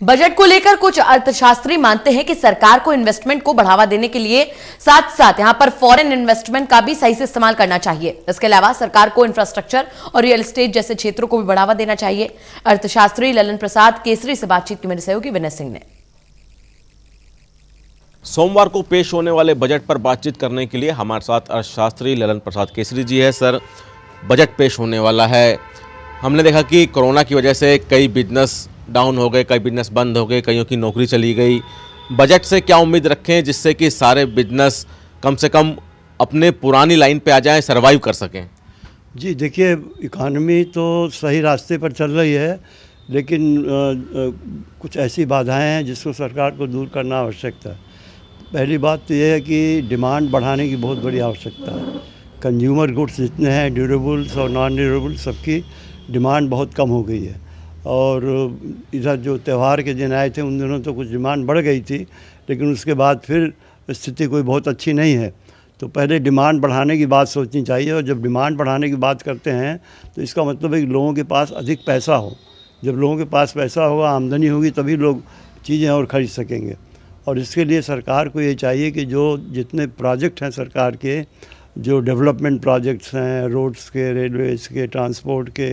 Budget को लेकर कुछ अर्थशास्त्री मानते हैं कि सरकार को इन्वेस्टमेंट को बढ़ावा देने के लिए साथ साथ यहां पर फॉरेन इन्वेस्टमेंट का भी सही से इस्तेमाल करना चाहिए। इसके अलावा सरकार को इंफ्रास्ट्रक्चर और रियल एस्टेट जैसे क्षेत्रों को भी बढ़ावा देना चाहिए। अर्थशास्त्री ललन प्रसाद केसरी से बातचीत की मेरे सहयोगी विनय सिंह ने। सोमवार को पेश होने वाले बजट पर बातचीत करने के लिए हमारे साथ अर्थशास्त्री ललन प्रसाद केसरी जी है। सर, बजट पेश होने वाला है। हमने देखा कि कोरोना की वजह से कई बिजनेस डाउन हो गए, कई बिजनेस बंद हो गए, कईयों की नौकरी चली गई। बजट से क्या उम्मीद रखें जिससे कि सारे बिजनेस कम से कम अपने पुरानी लाइन पे आ जाएं, सरवाइव कर सकें? जी देखिए, इकॉनमी तो सही रास्ते पर चल रही है, लेकिन कुछ ऐसी बाधाएं हैं जिसको सरकार को दूर करना आवश्यक है। पहली बात तो ये है कि डिमांड बढ़ाने की बहुत बड़ी आवश्यकता है। कंज्यूमर गुड्स जितने हैं, ड्यूरेबल्स और नॉन ड्यूरेबल्स, सबकी डिमांड बहुत कम हो गई है। और इधर जो त्यौहार के दिन आए थे उन दिनों तो कुछ डिमांड बढ़ गई थी, लेकिन उसके बाद फिर स्थिति कोई बहुत अच्छी नहीं है। तो पहले डिमांड बढ़ाने की बात सोचनी चाहिए, और जब डिमांड बढ़ाने की बात करते हैं तो इसका मतलब है कि लोगों के पास अधिक पैसा हो। जब लोगों के पास पैसा होगा, आमदनी होगी, तभी लोग चीज़ें और ख़रीद सकेंगे। और इसके लिए सरकार को ये चाहिए कि जो जितने प्रोजेक्ट हैं सरकार के, जो डेवलपमेंट प्रोजेक्ट्स हैं, रोड्स के, रेलवेज़ के, ट्रांसपोर्ट के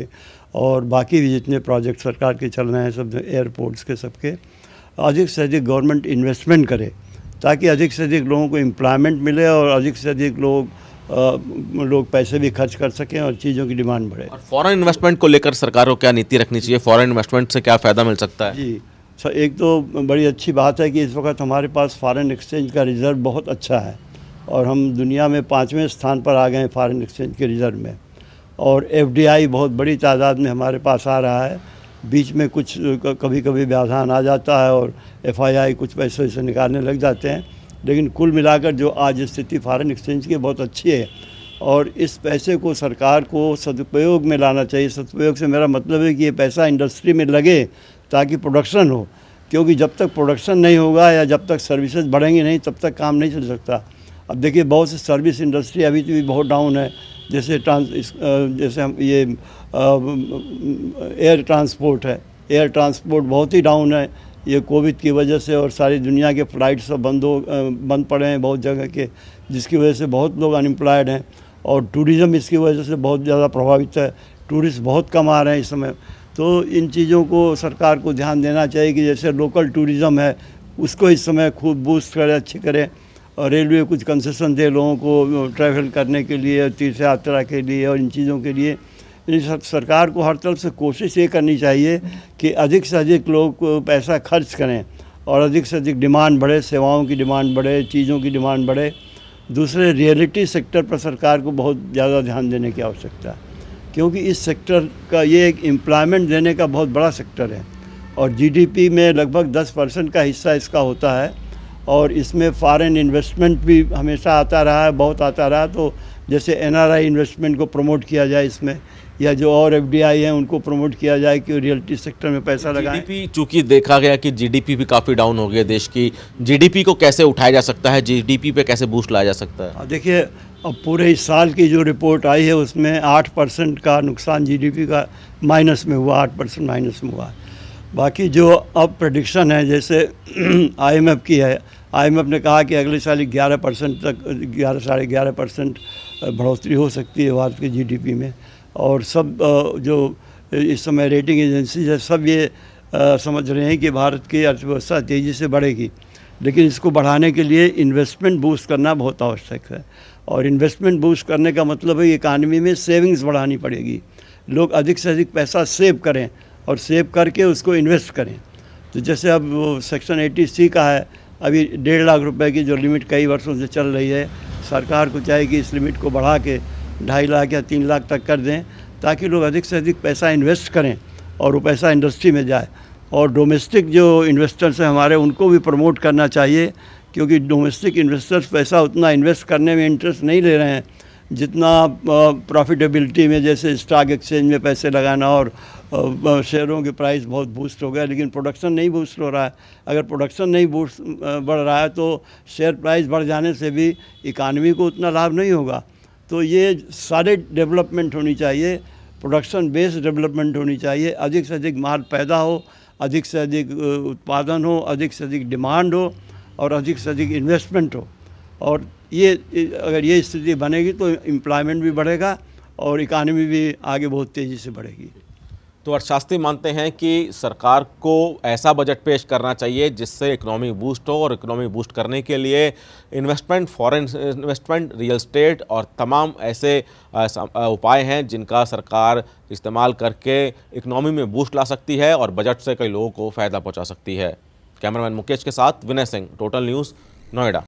और बाकी भी जितने प्रोजेक्ट सरकार के चल रहे हैं, सब एयरपोर्ट्स के, सबके अधिक से अधिक गवर्नमेंट इन्वेस्टमेंट करे, ताकि अधिक से अधिक लोगों को एम्प्लॉयमेंट मिले और अधिक से अधिक लोग पैसे भी खर्च कर सकें और चीज़ों की डिमांड बढ़े। और फॉरेन इन्वेस्टमेंट को लेकर सरकार को क्या नीति रखनी चाहिए? फॉरेन इन्वेस्टमेंट से क्या फ़ायदा मिल सकता है? जी सर, एक तो बड़ी अच्छी बात है कि इस वक्त हमारे पास फॉरेन एक्सचेंज का रिज़र्व बहुत अच्छा है, और हम दुनिया में 5वें स्थान पर आ गए हैं फॉरेन एक्सचेंज के रिज़र्व में। और FDI बहुत बड़ी तादाद में हमारे पास आ रहा है। बीच में कुछ कभी कभी व्यवधान आ जाता है और FII कुछ पैसे से निकालने लग जाते हैं, लेकिन कुल मिलाकर जो आज स्थिति फॉरेन एक्सचेंज की बहुत अच्छी है। और इस पैसे को सरकार को सदुपयोग में लाना चाहिए। सदुपयोग से मेरा मतलब है कि ये पैसा इंडस्ट्री में लगे ताकि प्रोडक्शन हो, क्योंकि जब तक प्रोडक्शन नहीं होगा या जब तक सर्विसेज बढ़ेंगी नहीं, तब तक काम नहीं चल सकता। अब देखिए, बहुत सी सर्विस इंडस्ट्री अभी भी बहुत डाउन है, जैसे हम ये एयर ट्रांसपोर्ट है। एयर ट्रांसपोर्ट बहुत ही डाउन है, ये कोविड की वजह से, और सारी दुनिया के फ़्लाइट सब बंद पड़े हैं बहुत जगह के, जिसकी वजह से बहुत लोग अनएम्प्लॉयड हैं। और टूरिज़्म इसकी वजह से बहुत ज़्यादा प्रभावित है, टूरिस्ट बहुत कम आ रहे हैं इस समय। तो इन चीज़ों को सरकार को ध्यान देना चाहिए कि जैसे लोकल टूरिज़्म है उसको इस समय खूब बूस्ट करे, अच्छी करे, और रेलवे कुछ कंसेशन दे लोगों को ट्रैवल करने के लिए, तीर्थ यात्रा के लिए और इन चीज़ों के लिए। सरकार को हर तरफ से कोशिश ये करनी चाहिए कि अधिक से अधिक लोग पैसा खर्च करें और अधिक से अधिक डिमांड बढ़े, सेवाओं की डिमांड बढ़े, चीज़ों की डिमांड बढ़े। दूसरे, रियलिटी सेक्टर पर सरकार को बहुत ज़्यादा ध्यान देने की आवश्यकता है, क्योंकि इस सेक्टर का ये एक एम्प्लॉयमेंट देने का बहुत बड़ा सेक्टर है, और GDP में लगभग 10% का हिस्सा इसका होता है। और इसमें फॉरेन इन्वेस्टमेंट भी हमेशा आता रहा है, बहुत आता रहा। तो जैसे NRI इन्वेस्टमेंट को प्रमोट किया जाए इसमें, या जो और FDI हैं उनको प्रमोट किया जाए कि रियल्टी सेक्टर में पैसा लगाएं। GDP, चूँकि देखा गया कि GDP भी काफ़ी डाउन हो गया देश की, GDP को कैसे उठाया जा सकता है? GDP पे कैसे बूस्ट लाया जा सकता है? देखिए, अब पूरे इस साल की जो रिपोर्ट आई है उसमें 8% का नुकसान GDP का माइनस में हुआ, 8% माइनस में हुआ है। बाकी जो अब प्रेडिक्शन है, जैसे IMF की है, IMF ने कहा कि अगले साल 11% तक, 11 साढ़े 11% बढ़ोतरी हो सकती है भारत के GDP में। और सब जो इस समय रेटिंग एजेंसीज है, सब ये समझ रहे हैं कि भारत की अर्थव्यवस्था तेज़ी से बढ़ेगी, लेकिन इसको बढ़ाने के लिए इन्वेस्टमेंट बूस्ट करना बहुत आवश्यक है। और इन्वेस्टमेंट बूस्ट करने का मतलब है इकानमी में सेविंग्स बढ़ानी पड़ेगी। लोग अधिक से अधिक पैसा सेव करें और सेव करके उसको इन्वेस्ट करें। तो जैसे अब वो सेक्शन 80C का है, अभी 1.5 लाख रुपए की जो लिमिट कई वर्षों से चल रही है, सरकार को चाहिए कि इस लिमिट को बढ़ा के 2.5 लाख या 3 लाख तक कर दें, ताकि लोग अधिक से अधिक पैसा इन्वेस्ट करें और वो पैसा इंडस्ट्री में जाए। और डोमेस्टिक जो इन्वेस्टर्स हैं हमारे, उनको भी प्रमोट करना चाहिए, क्योंकि डोमेस्टिक इन्वेस्टर्स पैसा उतना इन्वेस्ट करने में इंटरेस्ट नहीं ले रहे हैं जितना प्रॉफिटेबिलिटी में, जैसे स्टॉक एक्सचेंज में पैसे लगाना और शेयरों के प्राइस बहुत बूस्ट हो गया, लेकिन प्रोडक्शन नहीं बूस्ट हो रहा है। अगर प्रोडक्शन नहीं बूस्ट बढ़ रहा है तो शेयर प्राइस बढ़ जाने से भी इकानमी को उतना लाभ नहीं होगा। तो ये सारे डेवलपमेंट होनी चाहिए, प्रोडक्शन बेस्ड डेवलपमेंट होनी चाहिए, अधिक से अधिक माल पैदा हो, अधिक से अधिक उत्पादन हो, अधिक से अधिक डिमांड हो और अधिक से अधिक इन्वेस्टमेंट हो। और ये अगर ये स्थिति बनेगी तो एम्प्लॉयमेंट भी बढ़ेगा और इकानमी भी आगे बहुत तेज़ी से बढ़ेगी। तो अर्थशास्त्री मानते हैं कि सरकार को ऐसा बजट पेश करना चाहिए जिससे इकोनॉमी बूस्ट हो, और इकोनॉमी बूस्ट करने के लिए investment, foreign investment, real estate और तमाम ऐसे उपाय हैं जिनका सरकार इस्तेमाल करके इकोनॉमी में बूस्ट ला सकती है और बजट से कई लोगों को फ़ायदा पहुंचा सकती है। कैमरामैन मुकेश के साथ विनय सिंह, टोटल न्यूज़, नोएडा।